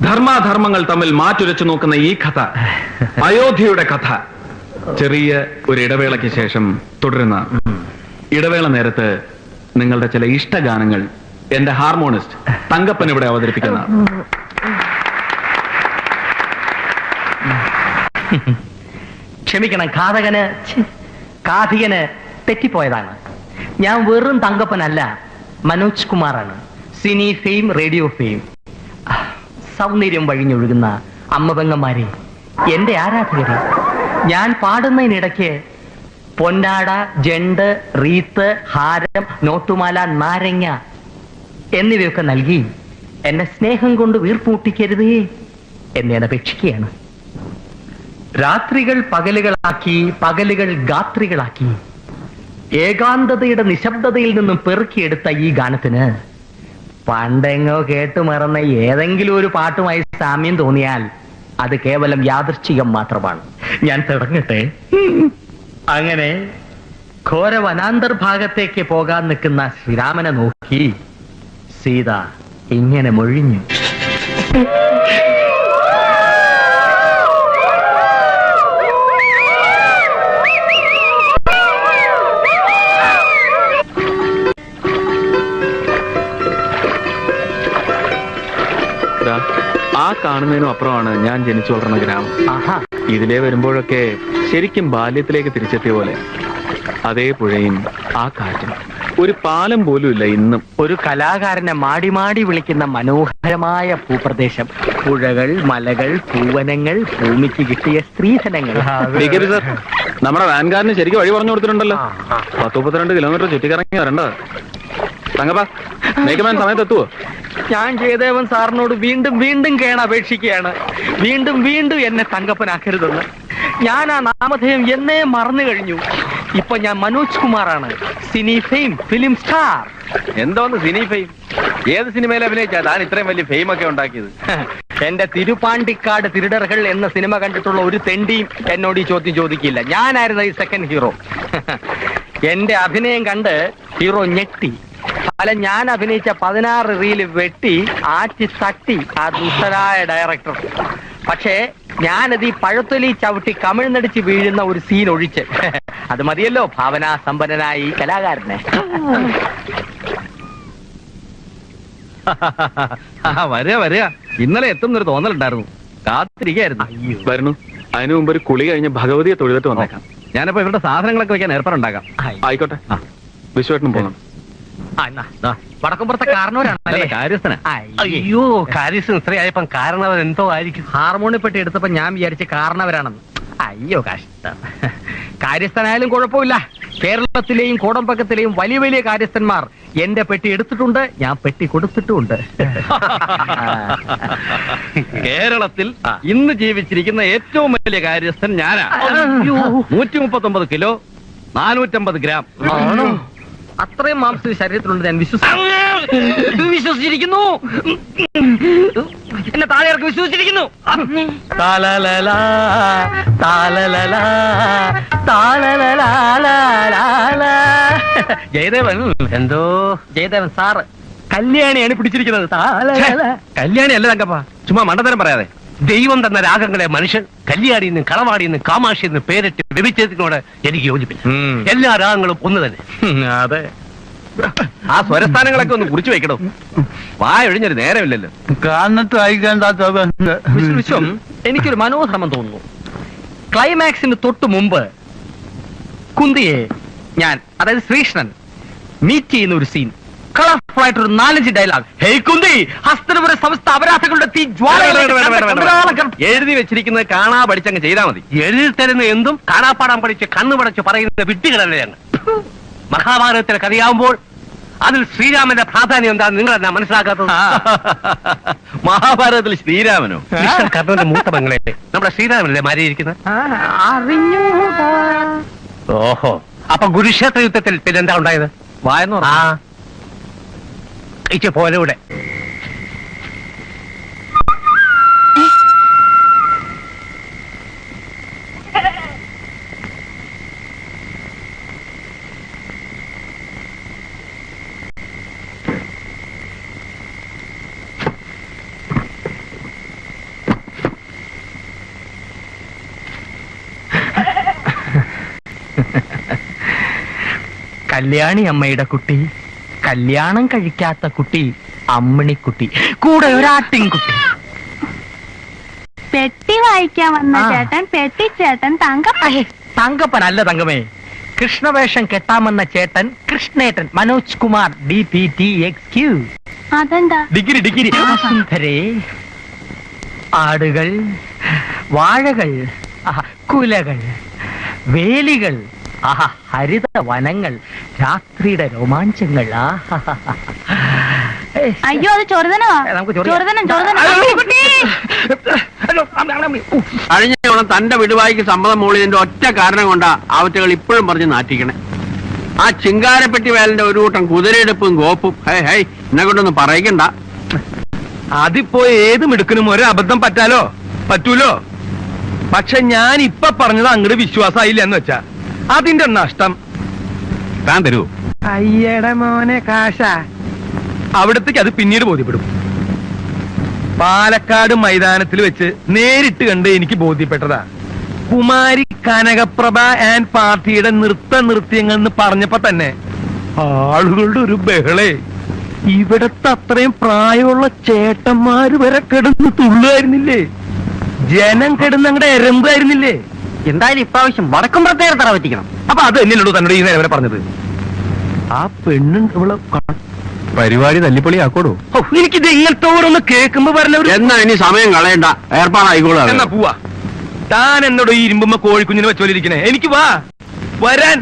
ധർമാധർമ്മങ്ങൾ തമ്മിൽ മാറ്റുരച്ചു നോക്കുന്ന ഈ കഥ, അയോധ്യയുടെ കഥ, ചെറിയ ഒരു ഇടവേളയ്ക്ക് ശേഷം തുടരുന്ന. ഇടവേള നേരത്ത് നിങ്ങളുടെ ചില ഇഷ്ടഗാനങ്ങൾ എന്റെ ഹാർമോണിസ്റ്റ് തങ്കപ്പൻ ഇവിടെ അവതരിപ്പിക്കുന്ന. ക്ഷമിക്കണം, കാഥികന് തെറ്റിപ്പോയതാണ്. ഞാൻ വെറും തങ്കപ്പനല്ല, മനോജ് കുമാറാണ്. Cine fame, radio fame. സൗന്ദര്യം വഴിഞ്ഞൊഴുകുന്ന അമ്മപെങ്ങന്മാരെ, എന്റെ ആരാധകരെ, ഞാൻ പാടുന്നതിനിടയ്ക്ക് പൊന്നാട, ജണ്ട്, റീത്ത്, ഹാരം, നോട്ടുമാല, നാരങ്ങ എന്നിവയൊക്കെ നൽകി എന്നെ സ്നേഹം കൊണ്ട് വീർപ്പൂട്ടിക്കരുതേ എന്ന് ഞാൻ അപേക്ഷിക്കുകയാണ്. രാത്രികൾ പകലുകളാക്കി, പകലുകൾ ഗാത്രികളാക്കി, ഏകാന്തതയുടെ നിശബ്ദതയിൽ നിന്നും പെറുക്കിയെടുത്ത ഈ ഗാനത്തിന് പണ്ടെങ്ങോ കേട്ടുമറന്ന ഏതെങ്കിലും ഒരു പാട്ടുമായി സാമ്യം തോന്നിയാൽ അത് കേവലം യാദൃശ്ചികം മാത്രമാണ്. ഞാൻ തുടങ്ങട്ടെ. അങ്ങനെ ഘോര വനാന്തർഭാഗത്തേക്ക് പോകാൻ നിൽക്കുന്ന ശ്രീരാമനെ നോക്കി സീത ഇങ്ങനെ മൊഴിഞ്ഞു. ആ കാണുന്നതിനും അപ്പുറമാണ് ഞാൻ ജനിച്ചു വളർന്ന ഗ്രാമം. ഇതിലേ വരുമ്പോഴൊക്കെ ശരിക്കും ബാല്യത്തിലേക്ക് തിരിച്ചെത്തിയ പോലെ. അതേ പുഴയും ആ കാറ്റും. ഒരു പാലം പോലും ഇല്ല ഇന്നും. ഒരു കലാകാരനെ മാടി മാടി വിളിക്കുന്ന മനോഹരമായ ഭൂപ്രദേശം. പുഴകൾ, മലകൾ, പൂവനങ്ങൾ, ഭൂമിക്ക് കിട്ടിയ സ്ത്രീധനങ്ങൾ. നമ്മുടെ വാൻകാരന് ശരിക്കും വഴി പറഞ്ഞു കൊടുത്തിട്ടുണ്ടല്ലോ. 10-32 കിലോമീറ്റർ ചുറ്റിക്കറങ്ങി വരണ്ട. തങ്കപ്പ, മേക്കമാൻ സമയത്ത് എത്തുവോ? ഞാൻ ജയദേവൻ സാറിനോട് വീണ്ടും വീണ്ടും അപേക്ഷിക്കുകയാണ്, വീണ്ടും വീണ്ടും എന്നെ തങ്കപ്പനാക്കരുതെന്ന്. ഞാൻ ആ നാമധേയം എന്നേ മറന്നു കഴിഞ്ഞു. ഇപ്പൊ ഞാൻ മനോജ് കുമാറാണ്, സിനി ഫെയിം, ഫിലിം സ്റ്റാർ. എന്തോന്ന് സിനി ഫെയിം? ഏത് സിനിമയിൽ അഭിനയിച്ചാ താൻ ഇത്രയും വലിയ ഫെയിം ഒക്കെ ഉണ്ടാക്കിയത്? എന്റെ തിരുപ്പാണ്ടിക്കാട് തിരുടറുകൾ എന്ന സിനിമ കണ്ടിട്ടുള്ള ഒരു തെണ്ടിയും എന്നോട് ഈ ചോദ്യം ചോദിക്കില്ല. ഞാനായിരുന്നു ഈ സെക്കൻഡ് ഹീറോ. എന്റെ അഭിനയം കണ്ട് ഹീറോ ഞെട്ടി. അല്ല, ഞാൻ അഭിനയിച്ച 16 റീല് വെട്ടി ആറ്റി തട്ടി ആ ദുഷ്ടരായ ഡയറക്ടർ. പക്ഷേ ഞാനത് ഈ പഴത്തൊലി ചവിട്ടി കമിഴ്ന്നടിച്ച് വീഴുന്ന ഒരു സീൻ ഒഴിച്ച് അത് മതിയല്ലോ ഭാവനാ സമ്പന്നനായ ഈ കലാകാരനെ. വരിക. ഇന്നലെ എത്തുന്നൊരു തോന്നലുണ്ടായിരുന്നു. കാത്തിരിക്കായിരുന്നു. വരുന്നു. അതിനു മുമ്പ് ഒരു കുളി കഴിഞ്ഞ് ഭഗവതിയെ തൊഴുതിട്ട് വന്നേക്കാം. ഞാനപ്പോ ഇവരുടെ സാധനങ്ങളൊക്കെ വെക്കാൻ ഏർപ്പാടുണ്ടാക്കാം. ആയിക്കോട്ടെ. വിശ്വേട്ടനും പോകണം. വടക്കുംപുറത്തെ കാരണവരാണ് കാര്യസ്ഥന. അയ്യോ, കാര്യസ്ഥൻ ഇത്രയായപ്പം കാരണവർ എന്തോ ആയിരിക്കും. ഹാർമോണിയപ്പെട്ടി എടുത്തപ്പോ ഞാൻ വിചാരിച്ച കാരണവരാണെന്ന്. അയ്യോ കഷ്ടം. കാര്യസ്ഥനായാലും കുഴപ്പമില്ല. കേരളത്തിലെയും കോടമ്പക്കത്തിലെയും വലിയ വലിയ കാര്യസ്ഥന്മാർ എന്റെ പെട്ടി എടുത്തിട്ടുണ്ട്, ഞാൻ പെട്ടി കൊടുത്തിട്ടുമുണ്ട്. കേരളത്തിൽ ഇന്ന് ജീവിച്ചിരിക്കുന്ന ഏറ്റവും വലിയ കാര്യസ്ഥൻ ഞാനാ. 139 കിലോ, 450 ഗ്രാം. ആണോ? അത്രയും മാംസം ശരീരത്തിലുണ്ട് ഞാൻ വിശ്വസിച്ചിരിക്കുന്നു. എന്നെ താഴെ ഇറക്കി വിശ്വസിച്ചിരിക്കുന്നു. ജയദേവൻ എന്തോ, ജയദേവൻ സാറ് കല്യാണിയാണ് പിടിച്ചിരിക്കുന്നത്. കല്യാണി അല്ല തങ്കപ്പ, ചുമ്മാ മണ്ടത്തരം പറയാതെ. ദൈവം തന്ന രാഗങ്ങളെ മനുഷ്യൻ കല്യാണിന്ന്, കളവാടിന്ന്, കാമാഷിന്ന് പേരിട്ട് വ്യഭിചേതത്തിനോട് എനിക്ക് യോജിപ്പില്ല. എല്ലാ രാഗങ്ങളും ഒന്ന് തന്നെ. അതെ, ആ സ്വരസ്ഥാനങ്ങളൊക്കെ ഒന്ന് കുറിച്ചു വെക്കണം. വായൊഴിഞ്ഞൊരു നേരമില്ലല്ലോ. കാരണത്ത് വിശ്വം, എനിക്കൊരു മനോധർമ്മം തോന്നുന്നു. ക്ലൈമാക്സിന് തൊട്ട് മുമ്പ് കുന്തിയെ ഞാൻ, അതായത് ശ്രീകൃഷ്ണൻ മീറ്റ് ചെയ്യുന്ന ഒരു സീൻ, കളർഫുൾ ആയിട്ടൊരു 4-5 ഡയലോഗ്. ഹേയ് കുന്തി, ഹസ്തനപുര സമസ്ത അപരാധങ്ങളുടെ തീ ജ്വാല. എഴുതി വെച്ചിരിക്കുന്നത് കാണാ പഠിച്ചങ്ങ് ചെയ്താൽ മതി. എഴുതി തരുന്ന എന്തും കാണാപ്പാടാൻ പഠിച്ച് കണ്ണു പടച്ച് പറയുന്ന വിഡ്ഢികളല്ലേ ഞങ്ങൾ. മഹാഭാരതത്തിലെ കഥയാവുമ്പോൾ അതിൽ ശ്രീരാമന്റെ പ്രാധാന്യം എന്താണെന്ന് നിങ്ങൾ എന്നാ മനസ്സിലാക്കാത്തത്? മഹാഭാരതത്തിൽ ശ്രീരാമനോ? കർണന്റെ മൂത്ത പെങ്ങളെ നമ്മുടെ ശ്രീരാമനല്ലേ മാറിയിരിക്കുന്നത്? ഓഹോ, അപ്പൊ കുരുക്ഷേത്ര യുദ്ധത്തിൽ പിന്നെന്താ ഉണ്ടായത്? വായനോ? ആ ഇച്ച പോലൂടെ കല്യാണി അമ്മയുടെ കുട്ടി, കല്യാണം കഴിക്കാത്ത കുട്ടി അമ്മിണിക്കുട്ടി, കൂടെ ഒരാട്ടിൻകുട്ടി. പെട്ടി വായിക്കാൻ വന്ന ചേട്ടൻ പെട്ടിച്ചേട്ടൻ തങ്കപ്പനല്ല തങ്കമേ, കൃഷ്ണവേഷം കെട്ടാമെന്ന ചേട്ടൻ കൃഷ്ണേട്ടൻ മനോജ് കുമാർ DPTXQ. അതെന്താ? ഡിഗ്രി സുന്ദരേ. ആടുകൾ, വാഴകൾ, കുലകൾ, വേലികൾ, ഹരിത വനങ്ങൾ, രാത്രിയുടെ രോമാഞ്ചങ്ങൾ. അയ്യോ, അത് ചൊറുതനവാ. കഴിഞ്ഞ തവണ തന്റെ വിടുവായിക്ക് സമ്മതം മൂളിയതിന്റെ ഒറ്റ കാരണം കൊണ്ടാ ആവറ്റകൾ ഇപ്പോഴും പറഞ്ഞ് നാറ്റിക്കണേ. ആ ചിങ്കാരപ്പെട്ടി വേലന്റെ ഒരു കൂട്ടം കുതിരയെടുപ്പും ഗോപ്പും ഹൈ എന്നെ കൊണ്ടൊന്നും പറയിക്കണ്ട. അതിപ്പോ ഏത് മിടുക്കനും ഒരു അബദ്ധം പറ്റൂലോ. പക്ഷെ ഞാൻ ഇപ്പൊ പറഞ്ഞത് അങ്ങോട്ട് വിശ്വാസമായില്ല എന്ന് വെച്ചാ അതിന്റെ നഷ്ടം താൻ തരൂ. അയ്യട മോനെ കാശ അവിടത്തേക്ക് അത് പിന്നീട് ബോധ്യപ്പെടും. പാലക്കാട് മൈതാനത്തിൽ വെച്ച് നേരിട്ട് കണ്ട് എനിക്ക് ബോധ്യപ്പെട്ടതാ. കുമാരി കനകപ്രഭ ആൻഡ് പാർട്ടിയുടെ നൃത്യങ്ങൾ എന്ന് പറഞ്ഞപ്പോ തന്നെ ആളുകളുടെ ഒരു ബഹളേ. ഇവിടത്തെ അത്രയും പ്രായമുള്ള ചേട്ടന്മാര് വരെ കിടന്ന് തുള്ളുമായിരുന്നില്ലേ, ജനം കിടന്ന് അങ്ങടെ എരമ്പായിരുന്നില്ലേ. എന്തായാലും ഇപ്രാവശ്യം വടക്കുംപുറത്തേറെ തറ പറ്റിക്കണം. അപ്പൊ അത് തന്നെയല്ലോ തന്നോട് ഈ നേരം വരെ പറഞ്ഞത്. ആ പെണ്ണുണ്ട് ഇവിടെ പരിപാടി തല്ലിപ്പൊളിയാക്കോടോ. എനിക്കിത് ഇങ്ങനത്തെ ഓരോന്ന് കേൾക്കുമ്പോ പറഞ്ഞവർ എന്നാ ഇനി സമയം കളയണ്ട, ഏർപ്പാടായിക്കോളൂ. എന്നാ പോവാ. താൻ എന്നോട് ഈ ഇരുമ്പുമ്മ കോഴിക്കുഞ്ഞിനെ വെച്ചോലിരിക്കണേ. എനിക്ക് വരാൻ.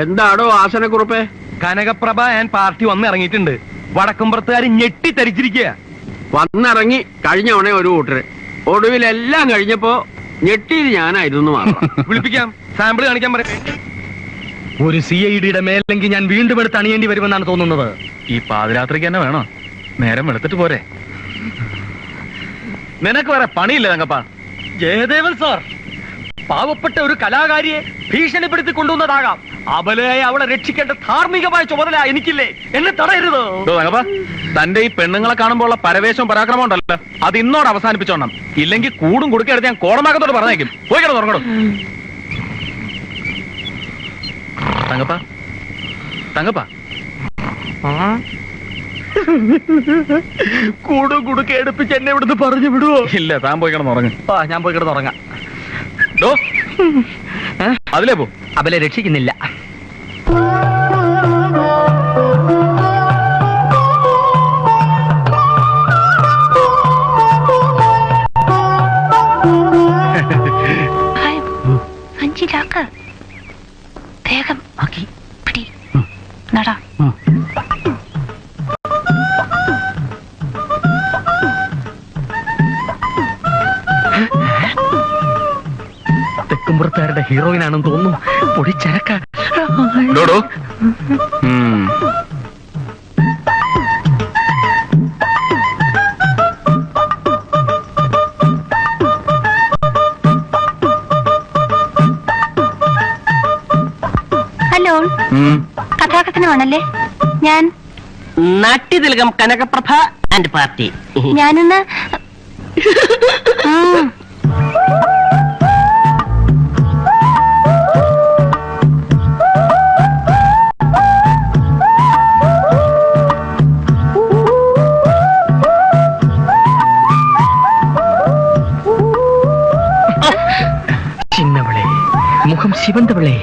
എന്താടോ ആസനക്കുറുപ്പേ? Kanakaprabha and party വന്നിറങ്ങിയിട്ടുണ്ട്. വടക്കുംപുറത്തുകാർ ഞെട്ടിത്തരിച്ചിരിക്കുക. വന്നിറങ്ങി കഴിഞ്ഞ ഉടനെ ഒരു കൂട്ടര്, ഒടുവിലെല്ലാം കഴിഞ്ഞപ്പോ ഞെട്ടിയത് ഞാനായിരുന്നു മാത്രം. വിളിപ്പിക്കാം, സാമ്പിൾ കാണിക്കാൻ പറയാം. ഒരു CIDയുടെ മേലെങ്കിൽ ഞാൻ വീണ്ടും എടുത്ത് അണിയേണ്ടി വരുമെന്നാണ് തോന്നുന്നത്. ഈ പാതിരാത്രിക്ക് തന്നെ വേണോ? നേരം വെളുത്തിട്ട് പോരെ? നിനക്ക് വേറെ പണിയില്ല തങ്കപ്പാ. ജയദേവൻ സാർ, പാവപ്പെട്ട ഒരു കലാകാരിയെ ഭീഷണിപ്പെടുത്തി കൊണ്ടുവന്നതാകാം. അബലയായി അവളെ രക്ഷിക്കേണ്ട ധാർമ്മികമായ ചുമതല എനിക്കില്ലേ? എന്നെ തടയരുത്. തങ്കപ്പാ, തന്റെ ഈ പെണ്ണുങ്ങളെ കാണുമ്പോൾ ഉള്ള പരവേശവും പരാക്രമം ഉണ്ടല്ലോ, അത് ഇന്നോട് അവസാനിപ്പിച്ചോണം. ഇല്ലെങ്കിൽ കൂടും കുടുക്കെടുത്ത് ഞാൻ കോടമാകത്തോട് പറഞ്ഞേക്കും. പോയി കിടന്നു തുറങ്ങണം. തങ്കപ്പാ കൂടും കുടുക്കെ എടുപ്പിച്ച് എന്നെ ഇവിടുന്ന് പറഞ്ഞു വിടുവോ? ഇല്ല, താൻ പോയി കിടന്നുറങ്ങും. ഞാൻ പോയി കിടന്നുറങ്ങാം. അതിലേ പോ. അബലെ രക്ഷിക്കുന്നില്ല. സഞ്ചിലാക്ക് വേഗം പിടി നട. തെക്കുംപുറത്തുകാരുടെ ഹീറോയിനാണെന്ന് തോന്നുന്നു. പൊടിച്ചരക്ക. ഹലോ, കഥാകഥനമാണല്ലേ? ഞാൻ നാട്യതിലകം കനകപ്രഭ ആൻഡ് പാർട്ടി. ഞാനിന്ന് சின்னவளே, முகம் சிவந்தவளே,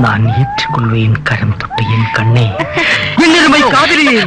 நான் ஏற்றுக்கொள்வேன் கரம் தொட்டு என் கண்ணே. என்னருமை காதலியே.